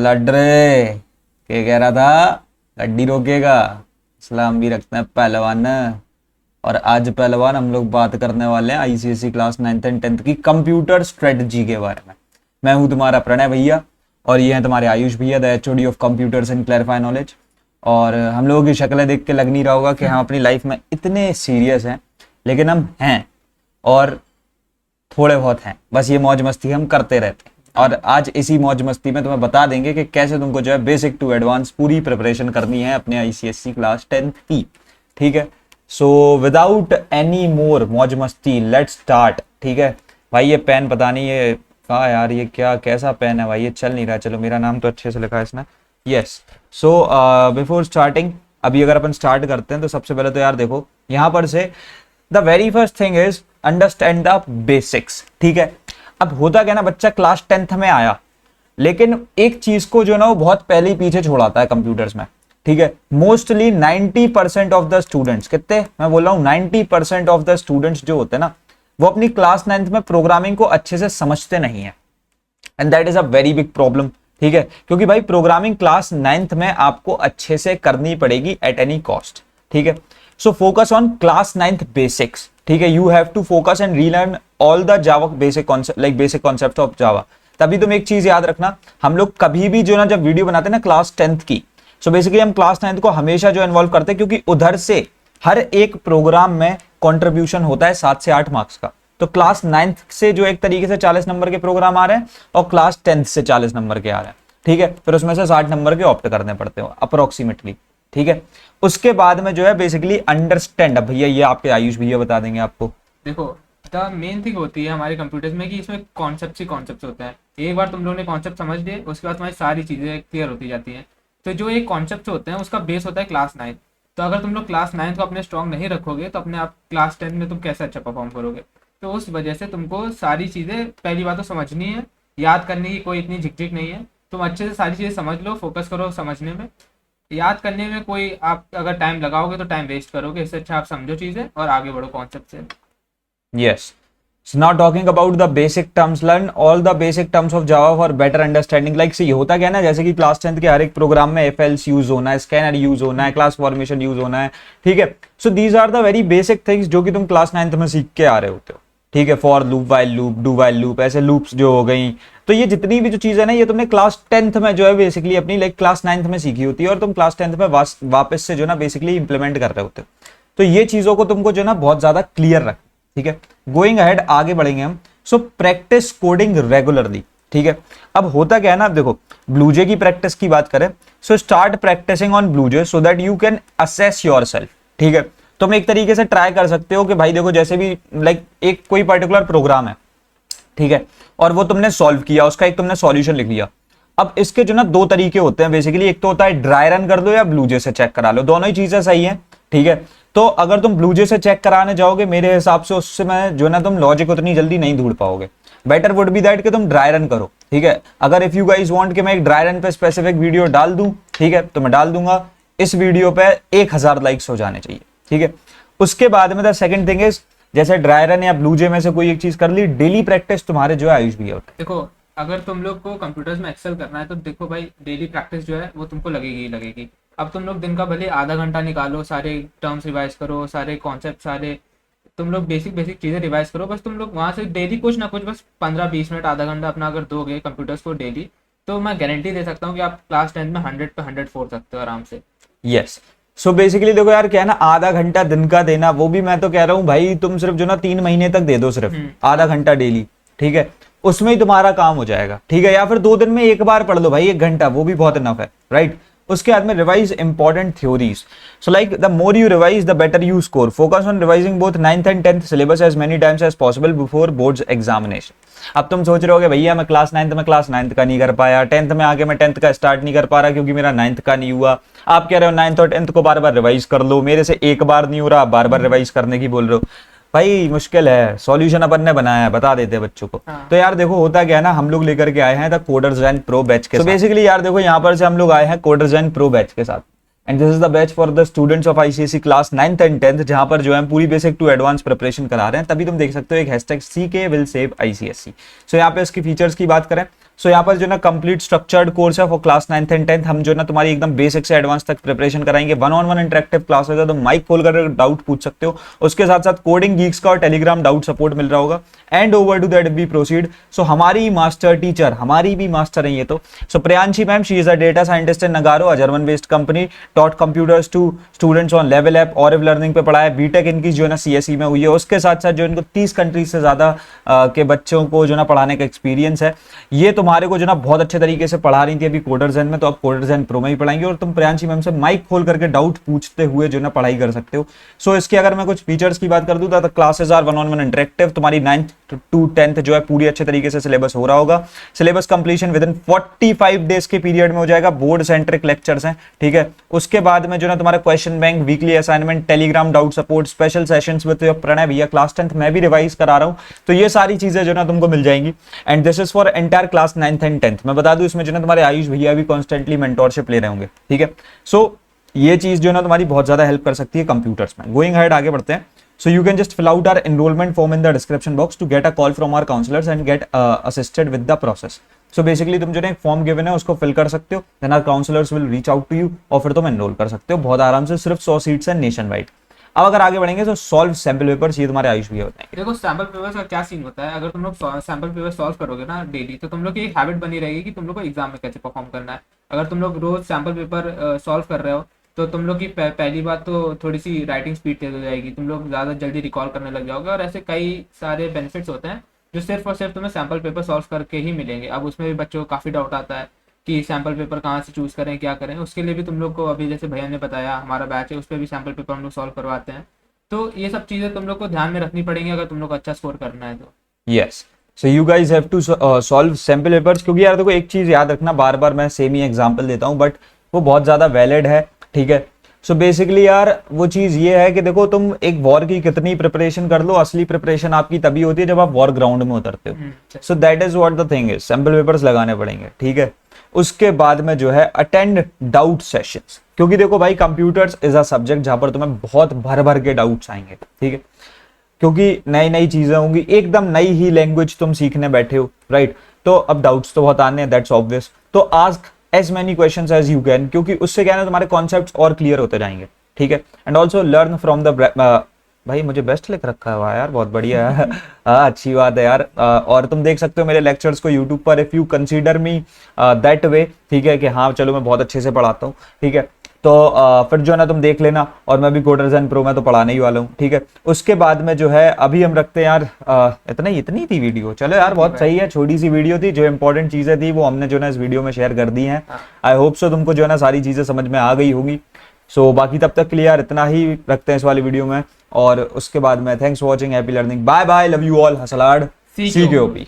लड़ रहे क्या कह रहा था? गड्डी रोकेगा। सलाम भी रखते हैं पहलवान। और आज पहलवान हम लोग बात करने वाले हैं ICSE class 9th and 10th की कंप्यूटर स्ट्रेटजी के बारे में। मैं हूं तुम्हारा प्रणय भैया और ये हैं तुम्हारे आयुष भैया, the HOD of computers and clarify knowledge. और हम लोगों की शक्लें देख के लग नहीं रहा होगा कि हम अपनी लाइफ में इतने सीरियस हैं, लेकिन हम हैं और थोड़े बहुत हैं। बस ये मौज मस्ती हम करते रहते हैं और आज इसी मौज मस्ती में तुम्हें बता देंगे कि कैसे तुमको जो है बेसिक टू एडवांस पूरी प्रिपरेशन करनी है अपने आईसीएसई क्लास 10th की। ठीक है, सो विदाउट एनी मोर मौज मस्ती लेट्स स्टार्ट। ठीक है भाई, ये पेन पता नहीं ये कहा यार, ये क्या कैसा पेन है भाई, ये चल नहीं रहा। चलो मेरा नाम तो अच्छे से लिखा है इसने। यस, सो बिफोर स्टार्टिंग, अभी अगर अपन स्टार्ट करते हैं तो सबसे पहले तो यार देखो यहाँ पर से the very first thing is understand the basics. ठीक है, अब होता क्या ना, बच्चा क्लास 10th में आया लेकिन एक चीज को जो ना वो बहुत पहले ही पीछे छोड़ाता है कंप्यूटर्स में। ठीक है, मोस्टली 90% ऑफ द स्टूडेंट्स, कितने मैं बोल रहा हूँ 90% ऑफ द स्टूडेंट्स जो होते हैं ना, वो अपनी क्लास 9th में प्रोग्रामिंग को अच्छे से समझते नहीं है and that is a very big problem. ठीक है, क्योंकि भाई प्रोग्रामिंग क्लास 9th में आपको अच्छे से करनी पड़ेगी एट एनी कॉस्ट। ठीक है, so focus on class 9th basics. ठीक है, you have to focus and relearn all the Java basic concept, like basic concept of Java. तभी तुम एक चीज याद रखना, हम लोग कभी भी जो ना जब वीडियो बनाते हैं ना क्लास 10th की, सो बेसिकली हम क्लास 9th को हमेशा जो इन्वॉल्व करते हैं, क्योंकि उधर से हर एक प्रोग्राम में कॉन्ट्रीब्यूशन होता है 7 से 8 मार्क्स का। तो क्लास 9th से जो एक तरीके से 40 नंबर के प्रोग्राम आ रहे हैं और क्लास 10th से 40 नंबर के आ रहे हैं। ठीक है, फिर उसमें से 60 नंबर के ऑप्ट करने पड़ते हो अप्रोक्सीमेटली। ठीक है, उसके बाद में जो है बेसिकली अंडरस्टैंड। अब भैया ये आपके आयुष भैया बता देंगे आपको। देखो, द मेन थिंग होती है हमारे कंप्यूटर्स में कि इसमें कॉन्सेप्ट ही कॉन्सेप्ट होते हैं। एक बार तुम लोगों ने कॉन्सेप्ट समझ लिए, उसके बाद तुम्हारी सारी चीज़ें क्लियर होती जाती हैं। तो जो एक कॉन्सेप्ट होते हैं उसका बेस होता है क्लास 9। तो अगर तुम लोग क्लास 9 को अपने स्ट्रॉन्ग नहीं रखोगे तो अपने आप क्लास 10 में तुम कैसे अच्छा परफॉर्म करोगे। तो उस वजह से तुमको सारी चीज़ें पहली बात तो समझनी है, याद करने की कोई इतनी झिकझिक नहीं है। तुम अच्छे से सारी चीज़ें समझ लो, फोकस करो समझने में। याद करने में कोई आप अगर टाइम लगाओगे तो टाइम वेस्ट करोगे। इससे अच्छा आप समझो चीज़ें और आगे बढ़ो कॉन्सेप्ट से। Yes. So now talking about the basic terms, learn all the basic terms of Java for better understanding. Like see, होता क्या है ना, जैसे कि क्लास 10th के हर एक प्रोग्राम में if else यूज होना है, स्कैनर यूज होना है, क्लास फॉर्मेशन यूज होना है। ठीक है, so these are the very basic things जो कि तुम क्लास 9th में सीख के आ रहे होते हो। ठीक है, for loop, while loop, do while loop, ऐसे लूप्स जो हो गई। तो ये जितनी भी जो चीज है ना, ये तुमने क्लास 10th में जो है बेसिकली अपनी लाइक क्लास 9th में सीखी होती है और तुम क्लास 10th में वापस से जो ना बेसिकली इंप्लीमेंट कर रहे होते हो। तो ये चीजों को तुमको जो ना बहुत ज्यादा क्लियर रख। ठीक है, गोइंग अहेड आगे बढ़ेंगे हम। So practice coding regularly. ठीक है, अब होता क्या है ना, अब देखो ब्लूजे की प्रैक्टिस की बात करें, so start practicing on BlueJ so that you can assess yourself. ठीक है, तुम एक तरीके से ट्राई कर सकते हो कि भाई देखो जैसे भी लाइक एक कोई पर्टिकुलर प्रोग्राम है, ठीक है, और वो तुमने सॉल्व किया, उसका एक तुमने सॉल्यूशन लिख लिया। अब इसके जो ना दो तरीके होते हैं बेसिकली, एक तो होता है ड्राई रन कर लो या ब्लूजे से चेक करा लो, दोनों ही चीजें सही है। ठीक है, तो अगर तुम ब्लूजे से चेक कराने जाओगे मेरे हिसाब से उससे मैं जो ना तुम लॉजिक उतनी जल्दी नहीं ढूंढ पाओगे। बेटर वुड बी दैट कि तुम ड्राई रन करो। ठीक है, अगर इफ यू गाइस वांट कि मैं एक ड्राई रन पे स्पेसिफिक वीडियो डाल दूं, ठीक है, तो मैं डाल दूंगा। इस वीडियो पे 1000 लाइक्स हो जाने चाहिए। ठीक है, उसके बाद में द सेकंड थिंग इज, जैसे ड्राई रन या ब्लूजे में से कोई एक चीज कर ली, डेली प्रैक्टिस तुम्हारे जो है आयुष भी होता है। देखो, अगर तुम लोग को कंप्यूटर्स में एक्सेल करना है तो देखो भाई, डेली प्रैक्टिस जो है वो तुमको लगेगी ही लगेगी। अब तुम लोग दिन का भले आधा घंटा निकालो, सारे टर्म्स रिवाइज करो, सारे कॉन्सेप्ट, सारे तुम लोग बेसिक बेसिक चीज़ें रिवाइज करो। बस तुम लोग वहाँ से डेली कुछ ना कुछ बस 15-20 मिनट, आधा घंटा अपना अगर दोगे कंप्यूटर्स को डेली, तो मैं गारंटी दे सकता हूँ कि आप क्लास 10 में 100 पे 100 फोड़ सकते हो आराम से। यस, सो बेसिकली देखो यार क्या है ना, आधा घंटा दिन का देना, वो भी मैं तो कह रहा हूँ भाई तुम सिर्फ जो ना 3 महीने तक दे दो, सिर्फ आधा घंटा डेली। ठीक है, उसमें ही तुम्हारा काम हो जाएगा। ठीक है, या फिर 2 दिन में एक बार पढ़ लो भाई 1 घंटा, वो भी बहुत इनफ है। राइट, उसके बाद में revise important theories. So like the more you revise the better you score. Focus on revising both 9th and 10th syllabus as many times as possible before boards examination. अब तुम सोच रहे होगे भैया मैं क्लास 9th में class 9th का नहीं कर पाया, 10th में आके मैं 10th का स्टार्ट नहीं कर पा रहा क्योंकि मेरा 9th का नहीं हुआ। आप कह रहे हो 9th और 10th को बार बार रिवाइज कर लो, मेरे से एक बार नहीं हो रहा, बार बार रिवाइज करने की बोल रहे हो। भाई मुश्किल है, सॉल्यूशन अपन ने बनाया है, बता देते हैं बच्चों को। तो यार देखो होता क्या है ना, हम लोग लेकर के आए हैं the coders and pro batch के साथ। बेसिकली यार देखो यहाँ पर से हम लोग आए हैं कोडर्स एंड प्रो बैच के साथ, and this is the batch for the students of ICSE class 9th and 10th, जहां पर जो है पूरी बेसिक टू एडवांस प्रिपरेशन करा रहे हैं। तभी तुम देख सकते हो एक hashtag CK will save ICSE। सो यहाँ पे इसकी फीचर्स की बात करें, सो यहाँ पर जो ना कंप्लीट स्ट्रक्चर्ड कोर्स है for class 9th and 10th। हम जो ना तुम्हारी एकदम बेसिक से एडवांस तक प्रिपरेशन कराएंगे। 1-on-1 इंटरेक्टिव क्लास होगा, तो माइक खोल कर डाउट पूछ सकते हो। उसके साथ साथ कोडिंग गीक्स का और टेलीग्राम डाउट सपोर्ट मिल रहा होगा। And over to that we proceed. So हमारी मास्टर टीचर, हमारी भी मास्टर है ये तो, so Priyanshi ma'am, she is a data scientist in Nagarro, a German based company, taught computers to students on level app और लर्निंग पे पढ़ाया। BTech इनकी जो है ना सीएसई में हुई है। उसके साथ साथ जो इनको 30 कंट्रीज से ज्यादा के बच्चों को जो ना पढ़ाने का एक्सपीरियंस है। ये तुम्हारे को जो ना बहुत अच्छे तरीके से पढ़ा रही थी अभी कोडर ज़ेन में, तो अब कोडर ज़ेन प्रो में ही पढ़ाएंगे। और तुम प्रियांशी मैम से माइक खोल करके डाउट पूछते हुए जो ना पढ़ाई कर सकते हो। सो इसके अगर मैं कुछ फीचर्स की बात कर दूं तो क्लासेस आर 1-on-1 इंटरेक्टिव। तुम्हारी 9th to 10th जो है पूरी अच्छे तरीके से सिलेबस हो रहा होगा। Syllabus completion with in 45 days के पीरियड में हो जाएगा। बोर्ड सेंट्रिक लेक्चर्स हैं, ठीक है। उसके बाद में जो ना तुम्हारा question bank, weekly assignment, Telegram doubt support, special sessions with Pranay भैया, क्लास 10th मैं भी रिवाइज करा रहा हूं। तो ये सारी चीजें जो ना तुमको मिल जाएंगी। And this is for entire class 9th and 10th। मैं बता दूं इसमें जो ना तुम्हारे आयुष भैया भी कॉन्स्टेंटली मेंटोरशिप ले रहे होंगे, ठीक है। सो ये चीज जो ना तुम्हारी बहुत ज्यादा हेल्प कर सकती है कंप्यूटर्स में। गोइंग हेड, आगे बढ़ते हैं। So you can just fill out our enrollment form in the description box to get a call from our counselors and get assisted with the process. So basically तुम जो ना एक form given है उसको fill कर सकते हो, then our counselors will reach out to you और फिर तुम एनरोल कर सकते हो बहुत आराम से। सिर्फ 100 सीट्स हैं नेशन वाइड। अब अगर आगे बढ़ेंगे तो सॉल्व सैंपल पेपर्स, ये तुम्हारे आयुष भैया बताएंगे। देखो सैंपल पेपर्स का क्या सीन होता है, अगर तुम लोग सैंपल पेपर सॉल्व करोगे ना डेली, तो तुम लोग की एक हैबिट बनी रहेगी कि तुम लोग को एग्जाम में कैसे परफॉर्म करना है। अगर तुम लोग रोज सैंपल पेपर सॉल्व कर रहे हो तो तुम लोग की पहली बात तो थोड़ी सी राइटिंग स्पीड तेज हो जाएगी, तुम लोग ज़्यादा जल्दी रिकॉल करने लग जाओगे। और ऐसे कई सारे बेनिफिट्स होते हैं जो सिर्फ और सिर्फ तुम्हें सैंपल पेपर सॉल्व करके ही मिलेंगे। अब उसमें भी बच्चों को काफ़ी डाउट आता है कि सैंपल पेपर कहाँ से चूज़ करें, क्या करें। उसके लिए भी तुम लोग को अभी जैसे भैया ने बताया, हमारा बैच है, उस पर भी सैंपल पेपर हम लोग सॉल्व करवाते हैं। तो ये सब चीज़ें तुम लोग को ध्यान में रखनी पड़ेंगी अगर तुम लोग को अच्छा स्कोर करना है तो। Yes, so you guys have to solve sample papers. क्योंकि यार देखो एक चीज याद रखना, बार बार मैं सेम ही एग्जांपल देता हूं बट वो बहुत ज्यादा वैलिड है, ठीक है। सो बेसिकली यार वो चीज ये है कि देखो तुम एक वॉर की कितनी प्रिपरेशन कर लो, असली प्रिपरेशन आपकी तभी होती है जब आप वॉर ग्राउंड में उतरते हो। So that is what the thing is, sample papers लगाने पड़ेंगे, ठीक है। उसके बाद में जो है अटेंड डाउट सेशंस, क्योंकि देखो भाई कंप्यूटर्स इज अ सब्जेक्ट जहां पर तुम्हें बहुत भर भर के डाउट्स आएंगे, ठीक है। क्योंकि नई नई चीजें होंगी, एकदम नई ही लैंग्वेज तुम सीखने बैठे हो, राइट। तो अब डाउट्स तो बहुत आने हैं, दैट्स ऑब्वियस। तो ask as many questions as you can, क्योंकि उससे क्या है ना तुम्हारे कॉन्सेप्ट्स और क्लियर होते जाएंगे, ठीक है। And also learn from the भाई मुझे बेस्ट लिख रखा हुआ है यार, बहुत बढ़िया है। अच्छी बात है यार। और तुम देख सकते हो मेरे लेक्चर्स को यूट्यूब पर, if you consider me that way, ठीक है, कि हाँ चलो मैं बहुत अच्छे से पढ़ाता हूँ, ठीक है। तो फिर जो है ना तुम देख लेना, और मैं भी कोडर ज़ेन प्रो में तो पढ़ाने ही वाला हूँ, ठीक है। उसके बाद में जो है अभी हम रखते हैं यार इतनी थी वीडियो, चलो यार बहुत सही है, छोटी सी वीडियो थी, जो इंपॉर्टेंट चीजें थी वो हमने जो है ना इस वीडियो में शेयर कर दी हैं। आई होप सो तुमको जो है ना सारी चीजें समझ में आ गई होगी। सो बाकी तब तक के लिए यार इतना ही रखते हैं इस वाली वीडियो में, और उसके बाद में thanks for watching, happy learning, bye bye, love you all, हसलाड, सी के ओ पी।